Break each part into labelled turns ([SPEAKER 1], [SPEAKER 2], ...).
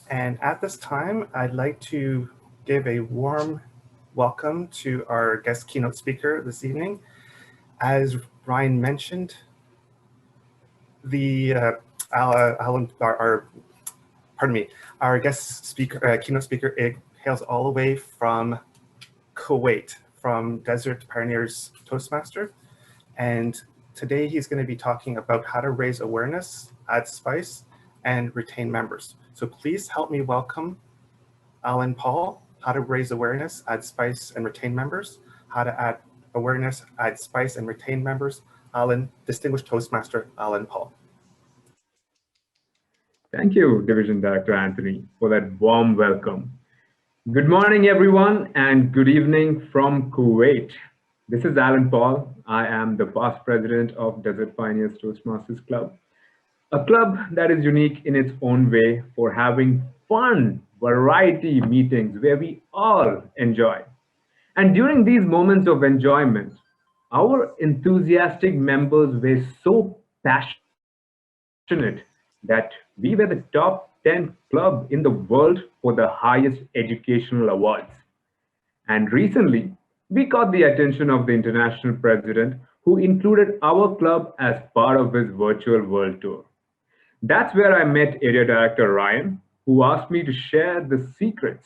[SPEAKER 1] And at this time, I'd like to give a warm welcome to our guest keynote speaker this evening. As Ryan mentioned, the Alan, pardon me, our guest speaker, keynote speaker, hails all the way from Kuwait, from Desert Pioneers Toastmaster. And today he's going to be talking about how to raise awareness, add spice, and retain members. So please help me welcome Alan Paul, how to raise awareness, add spice, and retain members, how to add awareness, add spice, and retain members. Alan, Distinguished Toastmaster Alan Paul.
[SPEAKER 2] Thank you, Division Director Anthony, for that warm welcome. Good morning, everyone, and good evening from Kuwait. This is Alan Paul. I am the past president of Desert Pioneers Toastmasters Club, a club that is unique in its own way for having fun, variety meetings where we all enjoy. And during these moments of enjoyment, our enthusiastic members were so passionate that we were the top 10 club in the world for the highest educational awards. And recently, we caught the attention of the international president who included our club as part of his virtual world tour. That's where I met Area Director Ryan, who asked me to share the secrets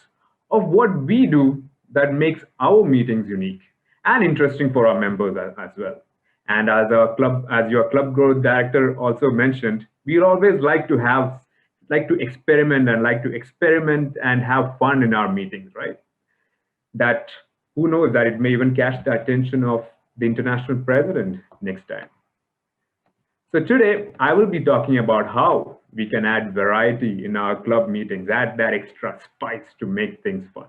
[SPEAKER 2] of what we do that makes our meetings unique and interesting for our members as well. And as your club growth director also mentioned, we always like to experiment and have fun in our meetings, right? That who knows that it may even catch the attention of the international president next time. So today, I will be talking about how we can add variety in our club meetings, add that extra spice to make things fun.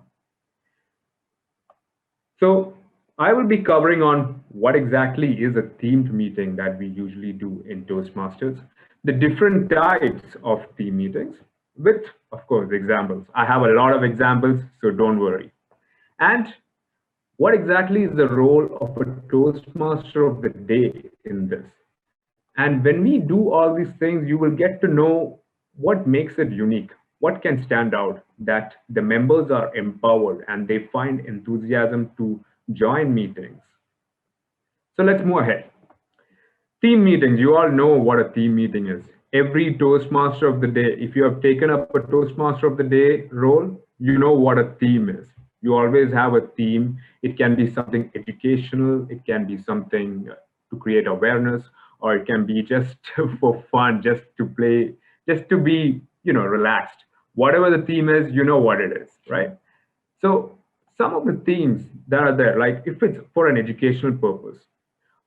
[SPEAKER 2] So I will be covering on what exactly is a themed meeting that we usually do in Toastmasters, the different types of team meetings with, of course, examples. I have a lot of examples, so don't worry. And what exactly is the role of a Toastmaster of the day in this? And when we do all these things, you will get to know what makes it unique, what can stand out, that the members are empowered and they find enthusiasm to join meetings. So let's move ahead. Team meetings, you all know what a team meeting is. Every Toastmaster of the day, if you have taken up a Toastmaster of the day role, you know what a theme is. You always have a theme. It can be something educational, it can be something to create awareness, or it can be just for fun, just to play, just to be, relaxed. Whatever the theme is, you know what it is, right? So some of the themes that are there, like if it's for an educational purpose,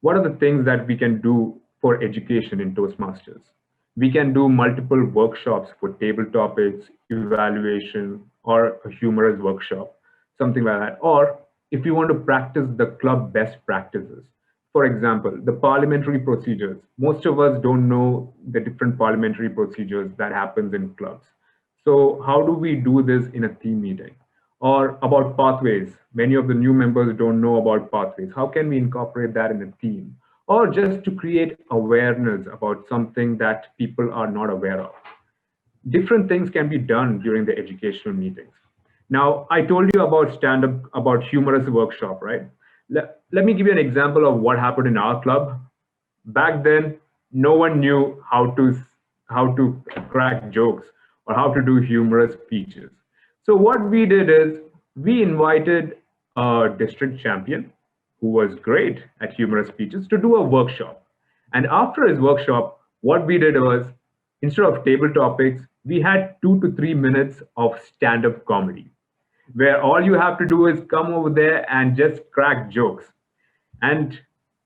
[SPEAKER 2] what are the things that we can do for education in Toastmasters? We can do multiple workshops for table topics, evaluation, or a humorous workshop, something like that. Or if you want to practice the club best practices, for example, the parliamentary procedures. Most of us don't know the different parliamentary procedures that happens in clubs. So how do we do this in a team meeting? Or about pathways. Many of the new members don't know about pathways. How can we incorporate that in a team? Or just to create awareness about something that people are not aware of. Different things can be done during the educational meetings. Now, I told you about stand-up, about humorous workshop, right? Let me give you an example of what happened in our club. Back then, no one knew how to crack jokes or how to do humorous speeches. So what we did is we invited a district champion who was great at humorous speeches to do a workshop. And after his workshop, what we did was instead of table topics, we had 2 to 3 minutes of stand-up comedy where all you have to do is come over there and just crack jokes. And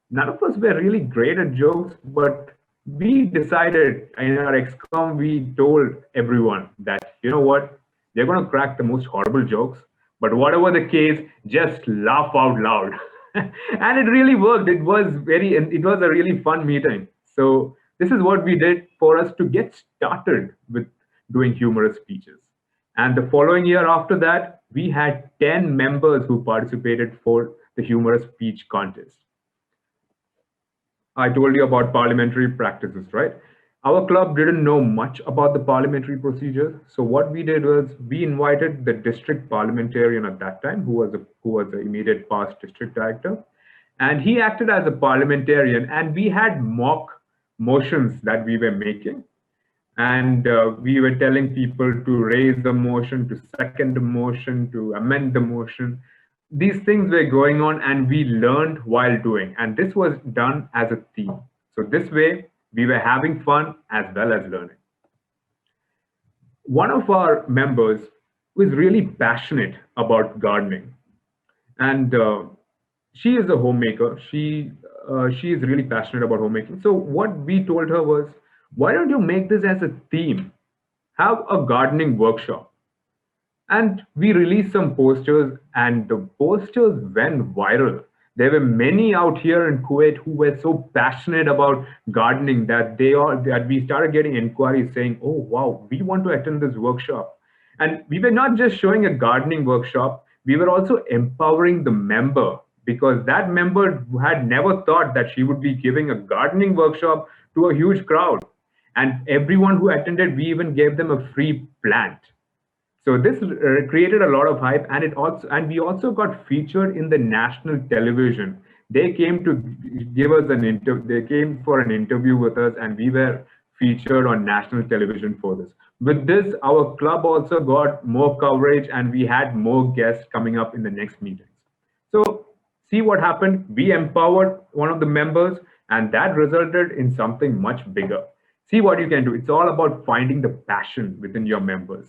[SPEAKER 2] none of us were really great at jokes, but we decided in our XCOM, we told everyone that, you know what, they're going to crack the most horrible jokes, but whatever the case, just laugh out loud. And it really worked. It was a really fun meeting. So this is what we did for us to get started with doing humorous speeches. And the following year after that, we had 10 members who participated for the humorous speech contest. I told you about parliamentary practices, right? Our club didn't know much about the parliamentary procedure, so what we did was we invited the district parliamentarian at that time, who was the immediate past district director, and he acted as a parliamentarian, and we had mock motions that we were making, and we were telling people to raise the motion, to second the motion, to amend the motion. These things were going on, and we learned while doing, and this was done as a team. So this way, we were having fun as well as learning. One of our members was really passionate about gardening, and she is a homemaker. She is really passionate about homemaking. So what we told her was, why don't you make this as a theme? Have a gardening workshop. And we released some posters, and the posters went viral. There were many out here in Kuwait who were so passionate about gardening that we started getting inquiries saying, "Oh wow, we want to attend this workshop." And we were not just showing a gardening workshop; we were also empowering the member, because that member had never thought that she would be giving a gardening workshop to a huge crowd. And everyone who attended, we even gave them a free plant. So this created a lot of hype, and we also got featured in the national television. They came to give us an interview. They came for an interview with us, and we were featured on national television for this. With this, our club also got more coverage, and we had more guests coming up in the next meetings. So see what happened. We empowered one of the members, and that resulted in something much bigger. See what you can do. It's all about finding the passion within your members.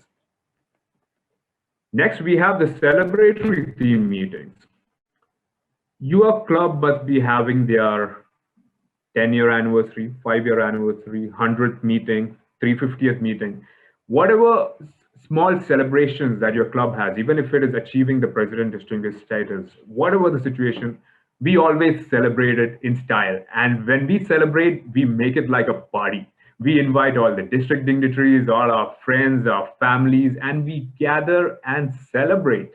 [SPEAKER 2] Next, we have the celebratory theme meetings. Your club must be having their 10-year anniversary, 5-year anniversary, 100th meeting, 350th meeting, whatever small celebrations that your club has, even if it is achieving the President Distinguished status, whatever the situation, we always celebrate it in style. And when we celebrate, we make it like a party. We invite all the district dignitaries, all our friends, our families, and we gather and celebrate.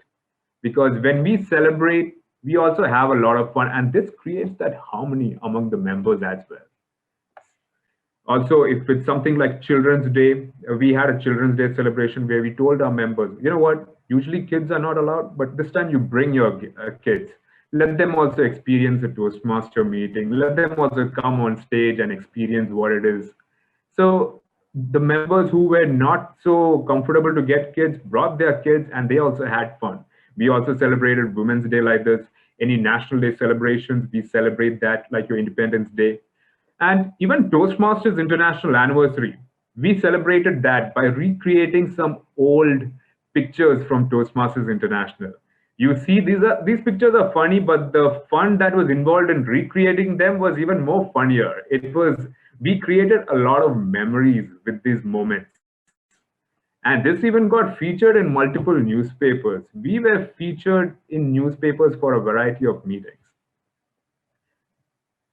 [SPEAKER 2] Because when we celebrate, we also have a lot of fun, and this creates that harmony among the members as well. Also, if it's something like Children's Day, we had a Children's Day celebration where we told our members, you know what, usually kids are not allowed, but this time you bring your kids. Let them also experience a Toastmaster meeting. Let them also come on stage and experience what it is. So the members who were not so comfortable to get kids brought their kids, and they also had fun. We also celebrated Women's Day like this. Any National Day celebrations, we celebrate that like your Independence Day. And even Toastmasters International Anniversary, we celebrated that by recreating some old pictures from Toastmasters International. You see, these pictures are funny, but the fun that was involved in recreating them was even more funnier. We created a lot of memories with these moments. And this even got featured in multiple newspapers. We were featured in newspapers for a variety of meetings.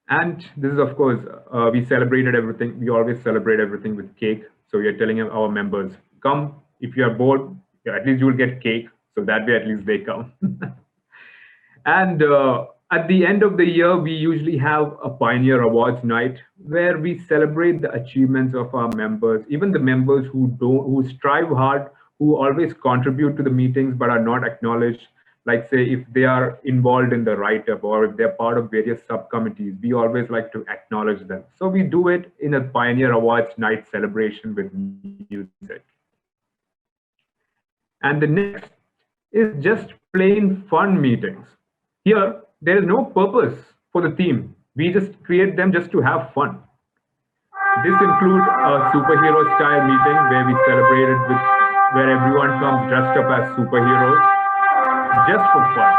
[SPEAKER 2] And this is, of course, we celebrated everything. We always celebrate everything with cake. So we are telling our members, come, if you are bored, at least you will get cake. So that way, at least they come. And at the end of the year, we usually have a Pioneer Awards night where we celebrate the achievements of our members, even the members who strive hard, who always contribute to the meetings but are not acknowledged. Like say, if they are involved in the write-up or if they're part of various subcommittees, we always like to acknowledge them. So we do it in a Pioneer Awards night celebration with music. And the next is just plain fun meetings. Here, there is no purpose for the theme. We just create them just to have fun. This includes a superhero style meeting where we celebrated where everyone comes dressed up as superheroes just for fun.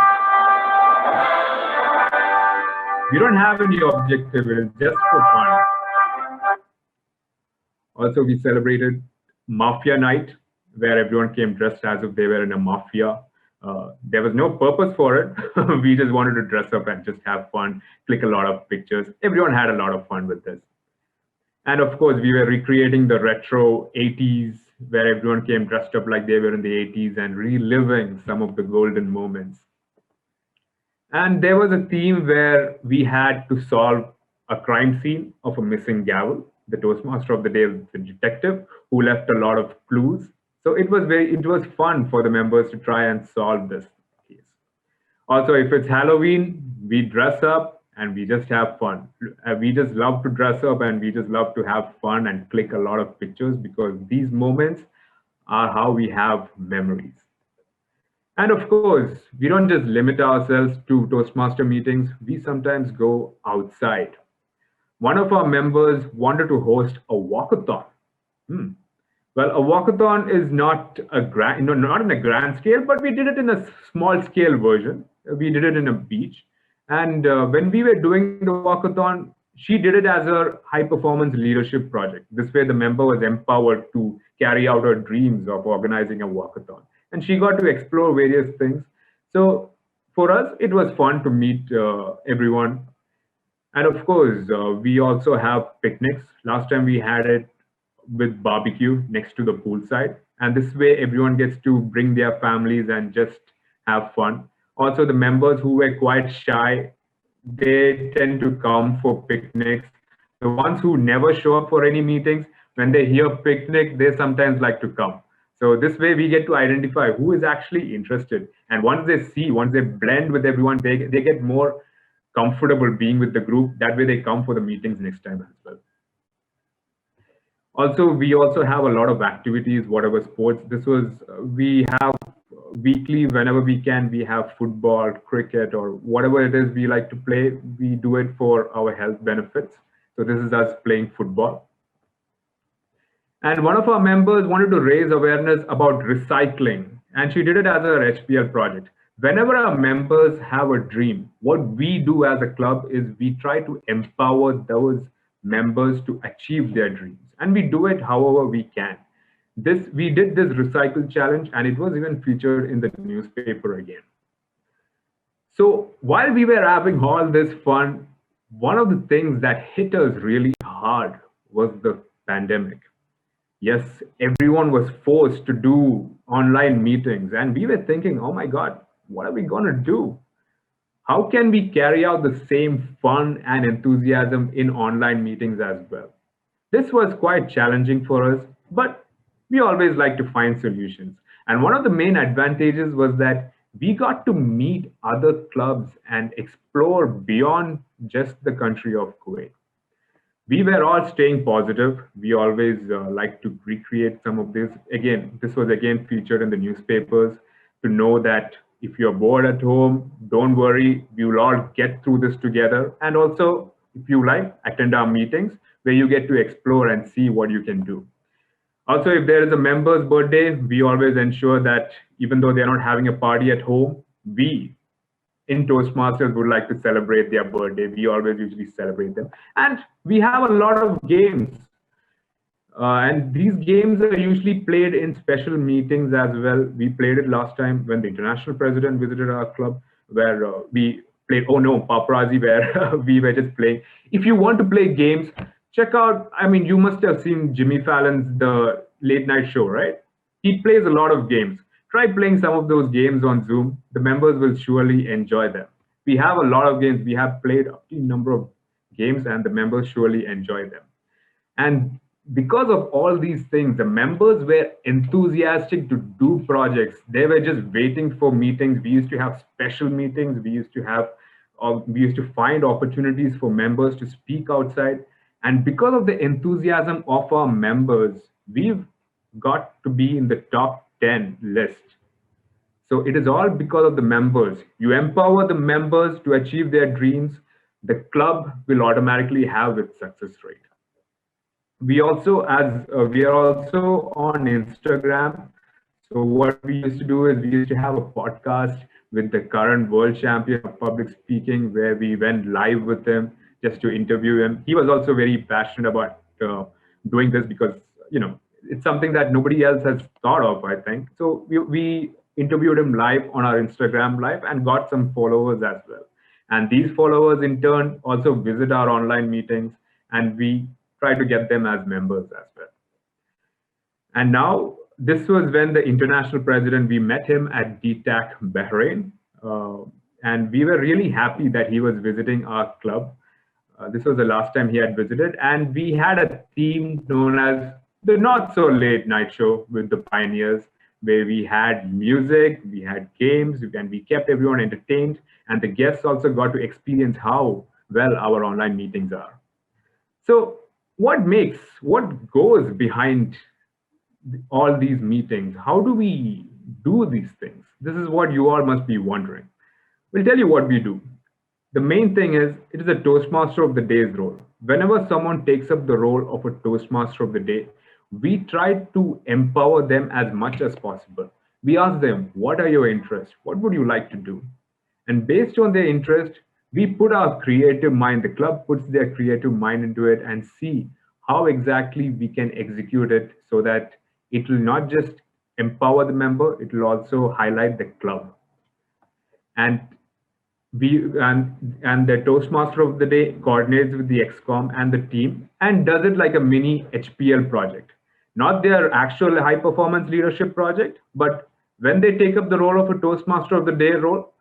[SPEAKER 2] We don't have any objective, it is just for fun. Also, we celebrated Mafia Night where everyone came dressed as if they were in a mafia. There was no purpose for it. We just wanted to dress up and just have fun, click a lot of pictures. Everyone had a lot of fun with this. And of course, we were recreating the retro 80s, where everyone came dressed up like they were in the 80s and reliving some of the golden moments. And there was a theme where we had to solve a crime scene of a missing gavel. the Toastmaster of the day, the detective, who left a lot of clues. So it was fun for the members to try and solve this case. Also, if it's Halloween, we dress up and we just have fun. We just love to dress up and we just love to have fun and click a lot of pictures because these moments are how we have memories. And of course, we don't just limit ourselves to Toastmaster meetings, we sometimes go outside. One of our members wanted to host a walkathon. Hmm. Well, a walkathon is not a grand, not in a grand scale, but we did it in a small scale version. We did it in a beach. And when we were doing the walkathon, she did it as a high performance leadership project. This way, the member was empowered to carry out her dreams of organizing a walkathon. And she got to explore various things. So for us, it was fun to meet everyone. And of course, we also have picnics. Last time we had it with barbecue next to the poolside. And this way, everyone gets to bring their families and just have fun. Also, the members who were quite shy, they tend to come for picnics. The ones who never show up for any meetings, when they hear picnic, they sometimes like to come. So this way, we get to identify who is actually interested. And once they blend with everyone, they get more comfortable being with the group. That way, they come for the meetings next time as well. Also, we also have a lot of activities, whatever sports. We have weekly, whenever we can, we have football, cricket, or whatever it is we like to play. We do it for our health benefits. So this is us playing football. And one of our members wanted to raise awareness about recycling, and she did it as her HPL project. Whenever our members have a dream, what we do as a club is we try to empower those members to achieve their dreams, and we do it however we can. We did this recycle challenge, and it was even featured in the newspaper again. So while we were having all this fun, one of the things that hit us really hard was the pandemic. Yes, everyone was forced to do online meetings, and we were thinking, oh my God, what are we going to do? How can we carry out the same fun and enthusiasm in online meetings as well? This was quite challenging for us, but we always like to find solutions. And one of the main advantages was that we got to meet other clubs and explore beyond just the country of Kuwait. We were all staying positive. We always like to recreate some of this. Again, this was again featured in the newspapers to know that if you're bored at home, don't worry, we will all get through this together. And also, if you like, attend our meetings where you get to explore and see what you can do. Also, if there is a member's birthday, we always ensure that even though they're not having a party at home, we in Toastmasters would like to celebrate their birthday. We always usually celebrate them. And we have a lot of games. And these games are usually played in special meetings as well. We played it last time when the international president visited our club, where we played, oh no, paparazzi, where we were just playing. If you want to play games, check out, I mean, you must have seen Jimmy Fallon's The Late Night Show, right? He plays a lot of games. Try playing some of those games on Zoom. The members will surely enjoy them. We have a lot of games. We have played a number of games and the members surely enjoy them. And because of all these things, the members were enthusiastic to do projects. They were just waiting for meetings. We used to have special meetings. We used to find opportunities for members to speak outside. And because of the enthusiasm of our members, we've got to be in the top 10 list. So it is all because of the members. You empower the members to achieve their dreams, the club will automatically have its success rate. We are also on Instagram. So what we used to do is we used to have a podcast with the current world champion of public speaking, where we went live with him just to interview him. He was also very passionate about doing this because it's something that nobody else has thought of, I think. So we interviewed him live on our Instagram live and got some followers as well. And these followers in turn also visit our online meetings, and we try to get them as members as well. And now, this was when the international president, we met him at DTAC Bahrain. And we were really happy that he was visiting our club. This was the last time he had visited, and we had a theme known as the Not So Late Night Show with the Pioneers, where we had music, we had games, and we kept everyone entertained, and the guests also got to experience how well our online meetings are. So, what goes behind all these meetings? How do we do these things? This is what you all must be wondering. We'll tell you what we do. The main thing is it is a Toastmaster of the Day's role. Whenever someone takes up the role of a Toastmaster of the Day, we try to empower them as much as possible. We ask them, what are your interests? What would you like to do? And based on their interest, we put our creative mind, the club puts their creative mind into it and see how exactly we can execute it so that it will not just empower the member, it will also highlight the club. And and the Toastmaster of the Day coordinates with the XCOM and the team and does it like a mini HPL project. Not their actual high performance leadership project, but when they take up the role of a Toastmaster of the Day role,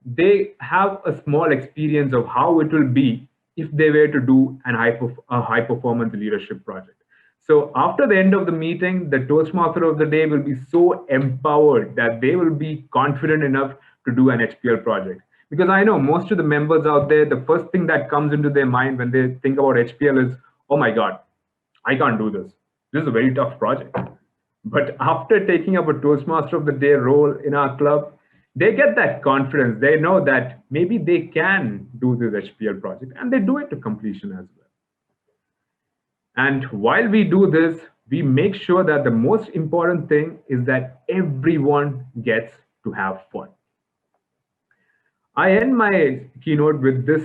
[SPEAKER 2] they have a small experience of how it will be if they were to do a high performance leadership project. So after the end of the meeting, the Toastmaster of the Day will be so empowered that they will be confident enough to do an HPL project. Because I know most of the members out there, the first thing that comes into their mind when they think about HPL is, oh my God, I can't do this. This is a very tough project. But after taking up a Toastmaster of the Day role in our club, they get that confidence. They know that maybe they can do this HPL project and they do it to completion as well. And while we do this, we make sure that the most important thing is that everyone gets to have fun. I end my keynote with this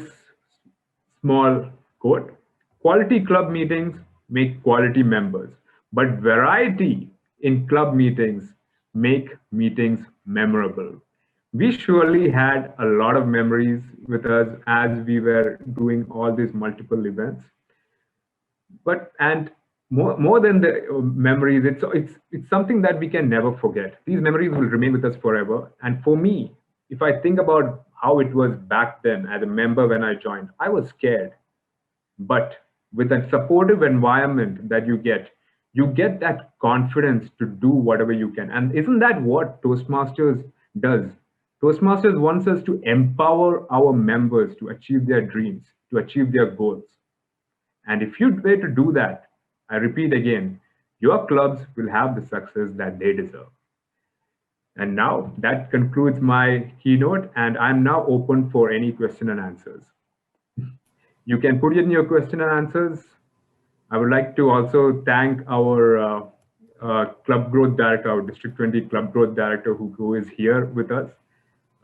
[SPEAKER 2] small quote. Quality club meetings make quality members, but variety in club meetings make meetings memorable. We surely had a lot of memories with us as we were doing all these multiple events. But and more than the memories, it's something that we can never forget. These memories will remain with us forever. And for me, if I think about how it was back then as a member when I joined, I was scared. But with that supportive environment that you get that confidence to do whatever you can. And isn't that what Toastmasters does? Toastmasters wants us to empower our members to achieve their dreams, to achieve their goals. And if you were to do that, I repeat again, your clubs will have the success that they deserve. And now that concludes my keynote, and I'm now open for any question and answers. You can put in your question and answers. I would like to also thank our Club Growth Director, our District 20 Club Growth Director, who is here with us,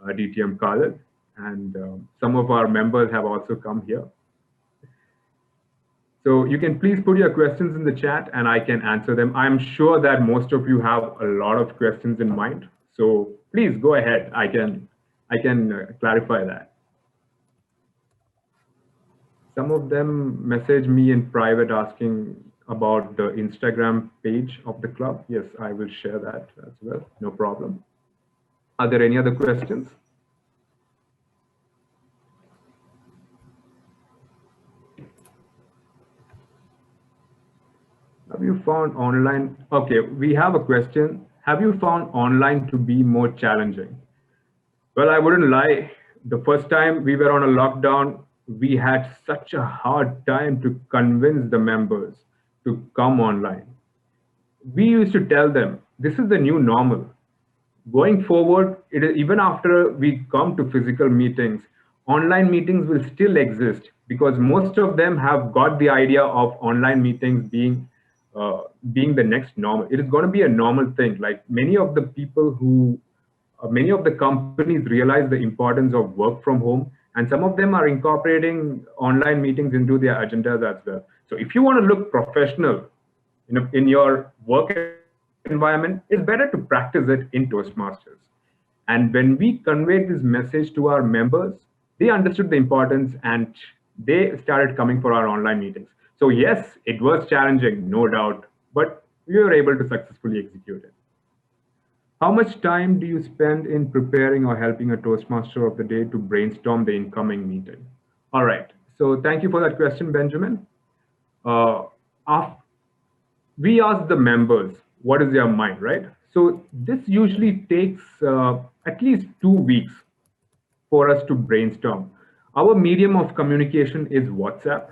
[SPEAKER 2] DTM Khalid, and some of our members have also come here. So you can please put your questions in the chat and I can answer them. I'm sure that most of you have a lot of questions in mind. So please go ahead. I can clarify that. Some of them message me in private asking about the Instagram page of the club. Yes, I will share that as well. No problem. Are there any other questions? Have you found online? Okay, we have a question. Have you found online to be more challenging? Well, I wouldn't lie. The first time we were on a lockdown, we had such a hard time to convince the members to come online. We used to tell them, this is the new normal. Going forward, even after we come to physical meetings, online meetings will still exist because most of them have got the idea of online meetings being the next normal. It is going to be a normal thing. Like many of the people many of the companies realize the importance of work from home, and some of them are incorporating online meetings into their agendas as well. So if you want to look professional in your work environment, it's better to practice it in Toastmasters. And when we conveyed this message to our members, they understood the importance and they started coming for our online meetings. So yes, it was challenging, no doubt, but we were able to successfully execute it. How much time do you spend in preparing or helping a Toastmaster of the Day to brainstorm the incoming meeting? All right, So thank you for that question, Benjamin. Uh, af- we ask the members what is their mind, right? So this usually takes at least 2 weeks for us to brainstorm. Our medium of communication is WhatsApp.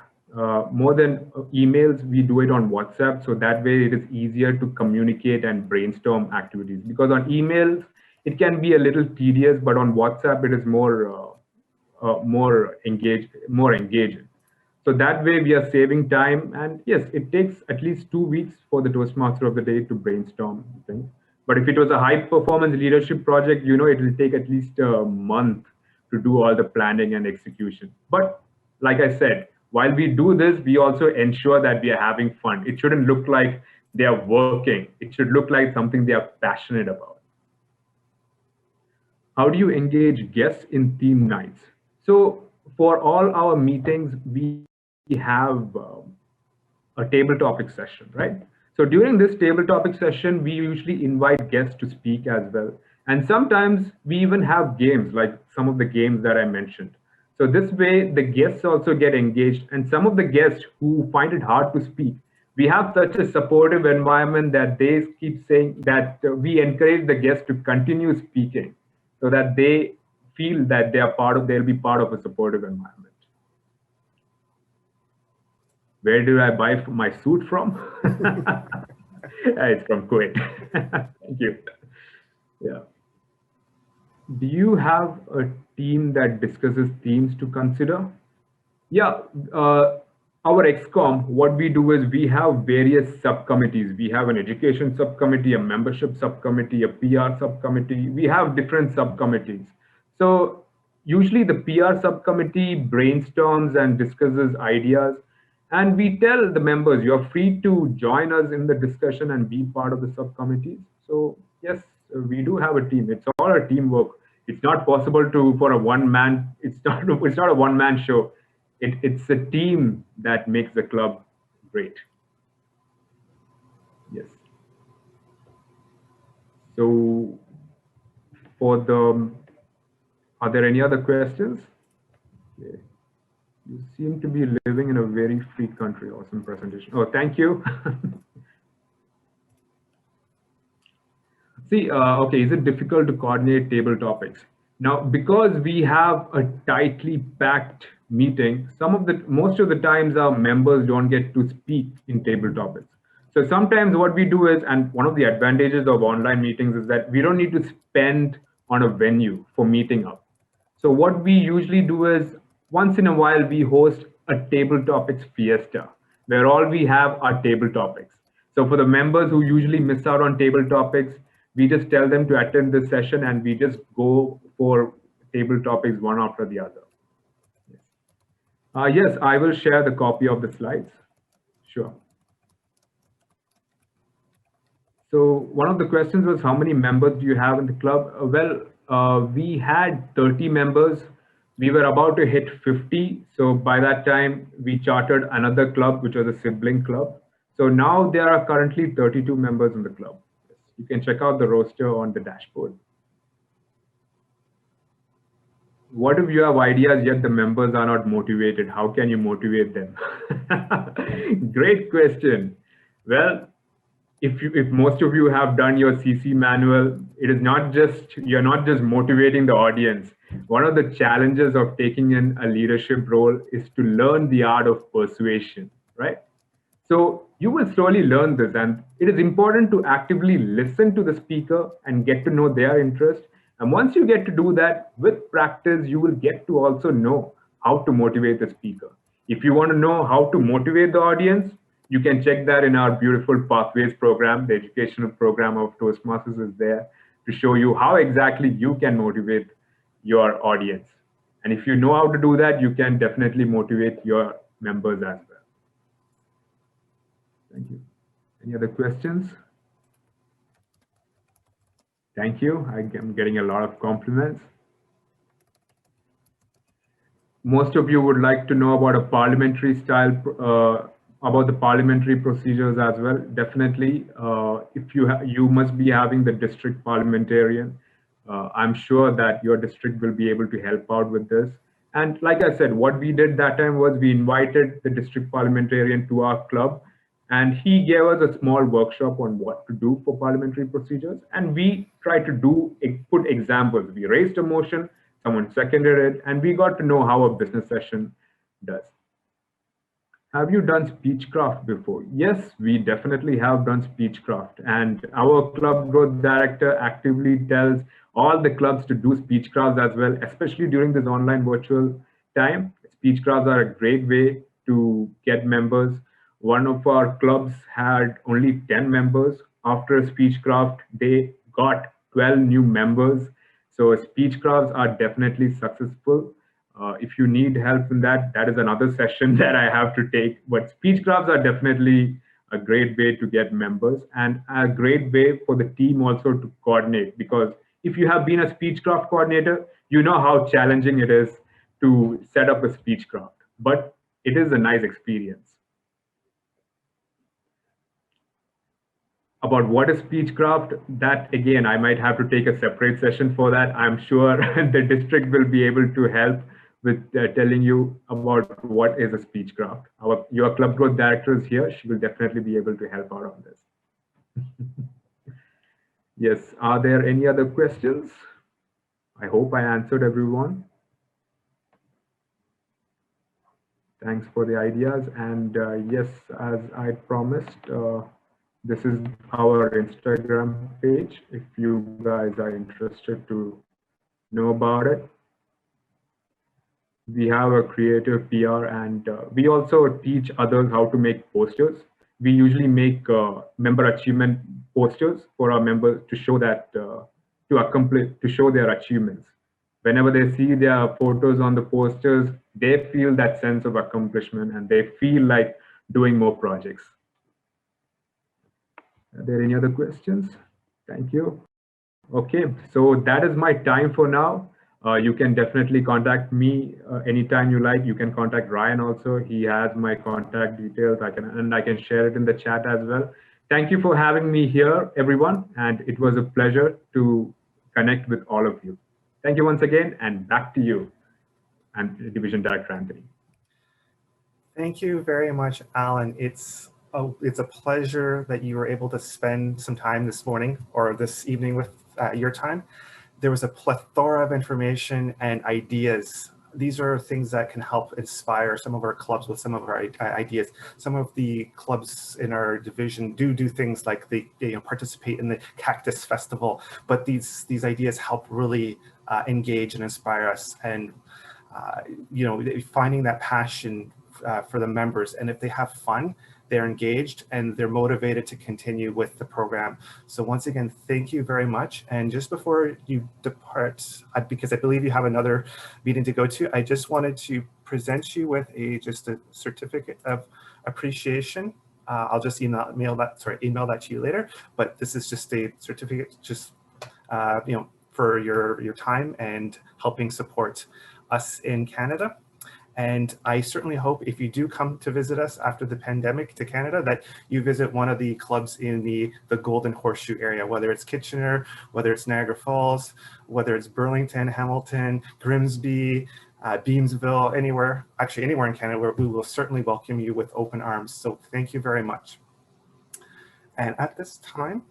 [SPEAKER 2] More than emails, we do it on WhatsApp. So that way it is easier to communicate and brainstorm activities. Because on emails, it can be a little tedious, but on WhatsApp, it is more engaging. So that way we are saving time. And yes, it takes at least 2 weeks for the Toastmaster of the day to brainstorm things. But if it was a high performance leadership project, it will take at least a month to do all the planning and execution. But like I said, while we do this, we also ensure that we are having fun. It shouldn't look like they are working. It should look like something they are passionate about. How do you engage guests in theme nights? So for all our meetings, we have a table topic session, right? So during this table topic session, we usually invite guests to speak as well. And sometimes we even have games like some of the games that I mentioned. So this way, the guests also get engaged. And some of the guests who find it hard to speak, we have such a supportive environment that they keep saying that we encourage the guests to continue speaking so that they feel that they'll be part of a supportive environment. Where do I buy my suit from? It's from Kuwait. Thank you. Yeah. Do you have a team that discusses themes to consider? Yeah, our XCOM, what we do is we have various subcommittees. We have an education subcommittee, a membership subcommittee, a PR subcommittee. We have different subcommittees. So usually the PR subcommittee brainstorms and discusses ideas. And we tell the members, you're free to join us in the discussion and be part of the subcommittees. So yes, we do have a team. It's all a teamwork. It's not possible for a one man. It's not a one man show. It's a team that makes the club great. Yes. So are there any other questions? Okay. You seem to be living in a very free country. Awesome presentation. Oh, thank you. See, okay, is it difficult to coordinate table topics? Now, because we have a tightly packed meeting, most of the times our members don't get to speak in table topics. So sometimes what we do is, and one of the advantages of online meetings is that we don't need to spend on a venue for meeting up. So what we usually do is once in a while we host a table topics fiesta where all we have are table topics. So for the members who usually miss out on table topics, we just tell them to attend this session and we just go for table topics one after the other. Yes, I will share the copy of the slides. Sure. So one of the questions was how many members do you have in the club? We had 30 members. We were about to hit 50. So by that time, we chartered another club, which was a sibling club. So now there are currently 32 members in the club. You can check out the roster on the dashboard. What if you have ideas yet the members are not motivated? How can you motivate them? Great question. Well, if most of you have done your CC manual, you're not just motivating the audience. One of the challenges of taking in a leadership role is to learn the art of persuasion, right? So you will slowly learn this, and it is important to actively listen to the speaker and get to know their interest. And once you get to do that, with practice, you will get to also know how to motivate the speaker. If you want to know how to motivate the audience, you can check that in our beautiful Pathways program. The educational program of Toastmasters is there to show you how exactly you can motivate your audience. And if you know how to do that, you can definitely motivate your members as well. Thank you. Any other questions? Thank you. I'm getting a lot of compliments. Most of you would like to know about a parliamentary style, about the parliamentary procedures as well. Definitely, if you must be having the district parliamentarian. I'm sure that your district will be able to help out with this. And like I said, what we did that time was we invited the district parliamentarian to our club, and he gave us a small workshop on what to do for parliamentary procedures. And we tried to put examples. We raised a motion, someone seconded it, and we got to know how a business session does. Have you done speechcraft before? Yes, we definitely have done speechcraft. And our club growth director actively tells all the clubs to do speechcrafts as well, especially during this online virtual time. Speechcrafts are a great way to get members. One of our clubs had only 10 members. After speechcraft, they got 12 new members. So speechcrafts are definitely successful. If you need help in that, that is another session that I have to take. But speechcrafts are definitely a great way to get members and a great way for the team also to coordinate. Because if you have been a speechcraft coordinator, you know how challenging it is to set up a speechcraft. But it is a nice experience. About what is speechcraft, that again, I might have to take a separate session for that. I'm sure the district will be able to help with telling you about what is a speechcraft. Your club growth director is here. She will definitely be able to help out on this. Yes, are there any other questions? I hope I answered everyone. Thanks for the ideas. And yes, as I promised, this is our Instagram page if you guys are interested to know about it. We have a creative PR, and we also teach others how to make posters. We usually make member achievement posters for our members to show that to show their achievements. Whenever they see their photos on the posters, they feel that sense of accomplishment and they feel like doing more projects. Are there any other questions? Thank you. Okay, so that is my time for now. You can definitely contact me anytime you like. You can contact Ryan also. He has my contact details. I can share it in the chat as well. Thank you for having me here, everyone. And it was a pleasure to connect with all of you. Thank you once again, and back to you, and Division Director Anthony.
[SPEAKER 1] Thank you very much, Alan. It's a pleasure that you were able to spend some time this morning or this evening with your time. There was a plethora of information and ideas. These are things that can help inspire some of our clubs with some of our ideas. Some of the clubs in our division do things like they participate in the Cactus Festival, but these ideas help really engage and inspire us, and finding that passion for the members. And if they have fun, they're engaged and they're motivated to continue with the program. So once again, thank you very much. And just before you depart, because I believe you have another meeting to go to, I just wanted to present you with just a certificate of appreciation. I'll just email that to you later. But this is just a certificate, just for your time and helping support us in Canada. And I certainly hope if you do come to visit us after the pandemic to Canada, that you visit one of the clubs in the Golden Horseshoe area, whether it's Kitchener, whether it's Niagara Falls, whether it's Burlington, Hamilton, Grimsby, Beamsville, anywhere in Canada, where we will certainly welcome you with open arms. So thank you very much. And at this time,